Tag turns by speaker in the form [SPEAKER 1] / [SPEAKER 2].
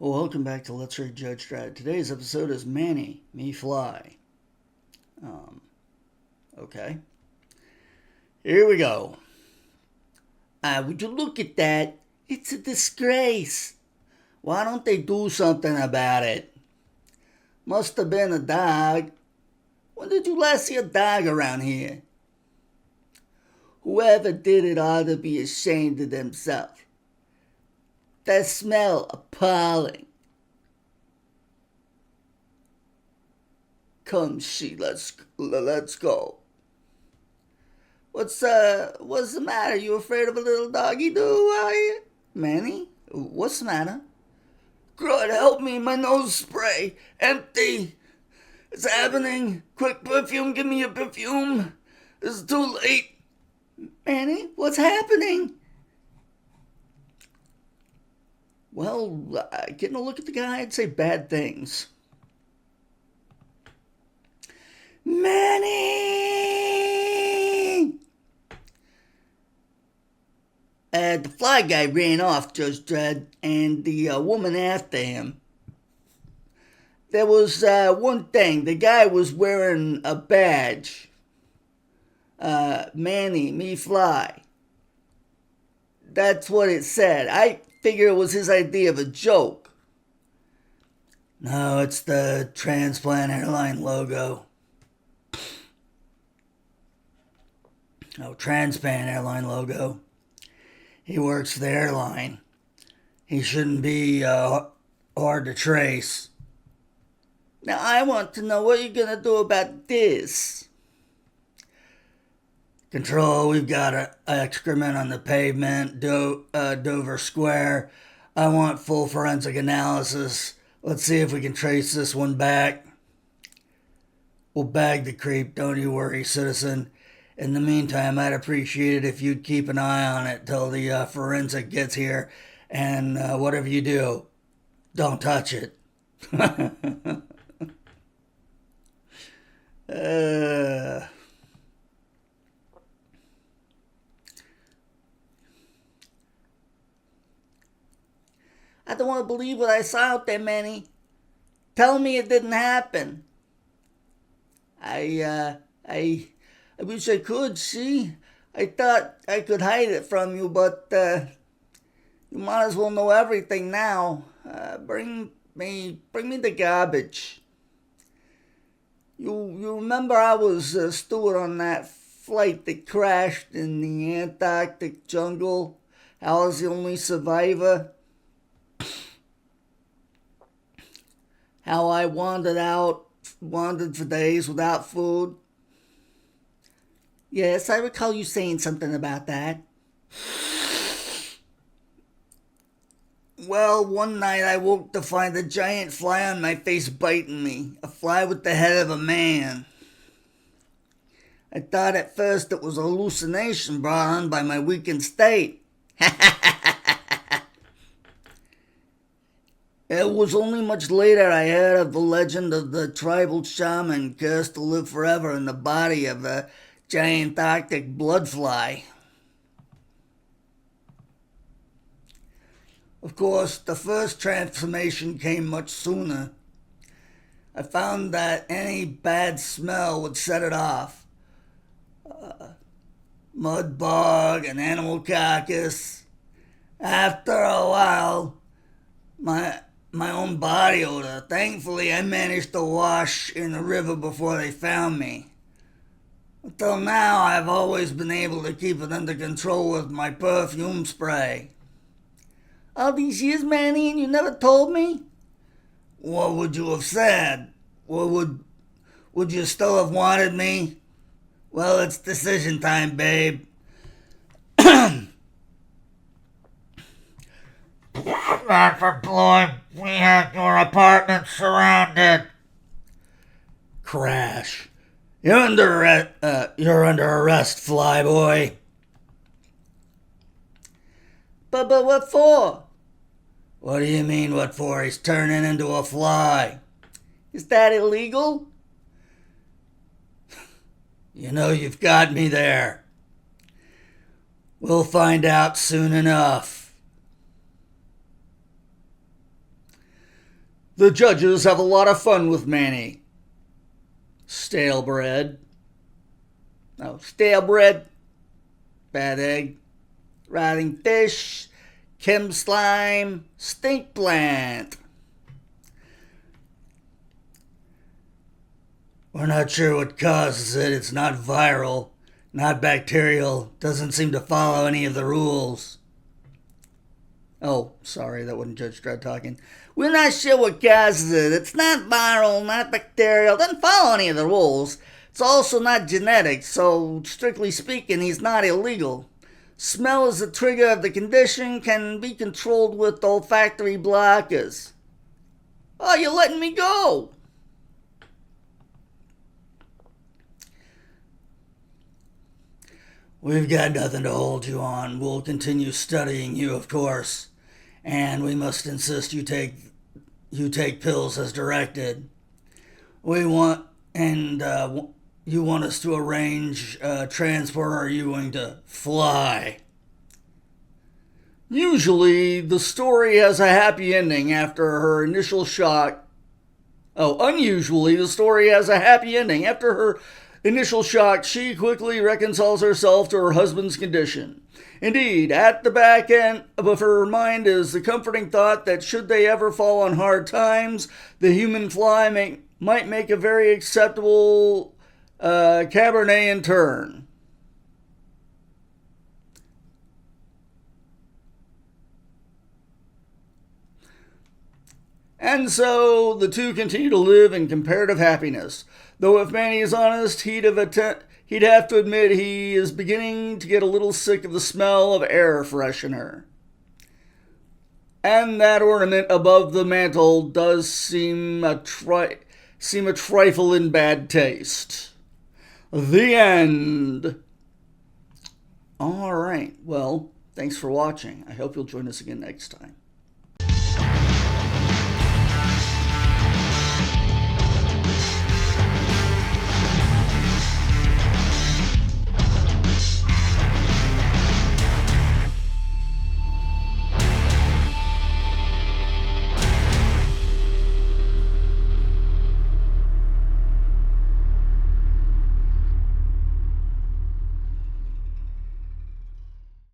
[SPEAKER 1] Well, welcome back to Let's Read Judge Dredd. Today's episode is Manny, Me Fly. Okay. Here we go. Would you look at that? It's a disgrace. Why don't they do something about it? Must have been a dog. When did you last see a dog around here? Whoever did it ought to be ashamed of themselves. That smell appalling. Come, she, let's go. What's the matter? You afraid of a little doggy do, are you? Manny? What's the matter? God help me, my nose spray. Empty. It's happening. Quick perfume, give me a perfume. It's too late. Manny, what's happening? Well, getting a look at the guy, I'd say bad things. Manny! The fly guy ran off, Judge Dredd, and the woman after him. There was one thing. The guy was wearing a badge. Manny, me fly. That's what it said. I figure it was his idea of a joke. No, it's the transplant airline logo. Oh, transplant airline logo. He works for the airline. He shouldn't be hard to trace. Now I want to know what you're gonna do about this. Control, we've got excrement on the pavement, Dover Square. I want full forensic analysis. Let's see if we can trace this one back. We'll bag the creep, don't you worry, citizen. In the meantime, I'd appreciate it if you'd keep an eye on it till the forensic gets here. And whatever you do, don't touch it. I don't want to believe what I saw out there, Manny. Tell me it didn't happen. I wish I could, see? I thought I could hide it from you, but you might as well know everything now. Bring me the garbage. You remember I was a steward on that flight that crashed in the Antarctic jungle? I was the only survivor. How I wandered for days without food. Yes, I recall you saying something about that. Well, one night I woke to find a giant fly on my face biting me. A fly with the head of a man. I thought at first it was a hallucination brought on by my weakened state. It was only much later I heard of the legend of the tribal shaman cursed to live forever in the body of a giant Arctic bloodfly. Of course, the first transformation came much sooner. I found that any bad smell would set it off. Mud bog and animal carcass. After a while, my own body odor. Thankfully, I managed to wash in the river before they found me. Until now, I've always been able to keep it under control with my perfume spray. All these years, Manny, and you never told me? What would you have said? Would you still have wanted me? Well, it's decision time, babe.
[SPEAKER 2] God for Lord, we have your apartment surrounded.
[SPEAKER 1] Crash. You're under arrest, flyboy. But what for? What do you mean, what for? He's turning into a fly. Is that illegal? You know you've got me there. We'll find out soon enough. The judges have a lot of fun with Manny. Stale bread. Oh, stale bread. Bad egg. Rotting fish. Chem slime. Stink plant. We're not sure what causes it. It's not viral, not bacterial, doesn't seem to follow any of the rules. Oh, sorry, that wasn't Judge Dredd talking. We're not sure what causes it. It's not viral, not bacterial, doesn't follow any of the rules. It's also not genetic, so strictly speaking, he's not illegal. Smell is the trigger of the condition, can be controlled with olfactory blockers. Oh, you're letting me go. We've got nothing to hold you on. We'll continue studying you, of course. And we must insist you take pills as directed. You want us to arrange transport, or are you going to fly? Usually, the story has a happy ending after her initial shock. Unusually, the story has a happy ending. After her initial shock, she quickly reconciles herself to her husband's condition. Indeed, at the back end of her mind is the comforting thought that should they ever fall on hard times, the human fly might make a very acceptable Cabernet in turn. And so the two continue to live in comparative happiness. Though if Manny is honest, he'd have to admit he is beginning to get a little sick of the smell of air freshener. And that ornament above the mantel does seem a trifle in bad taste. The end. All right. Well, thanks for watching. I hope you'll join us again next time.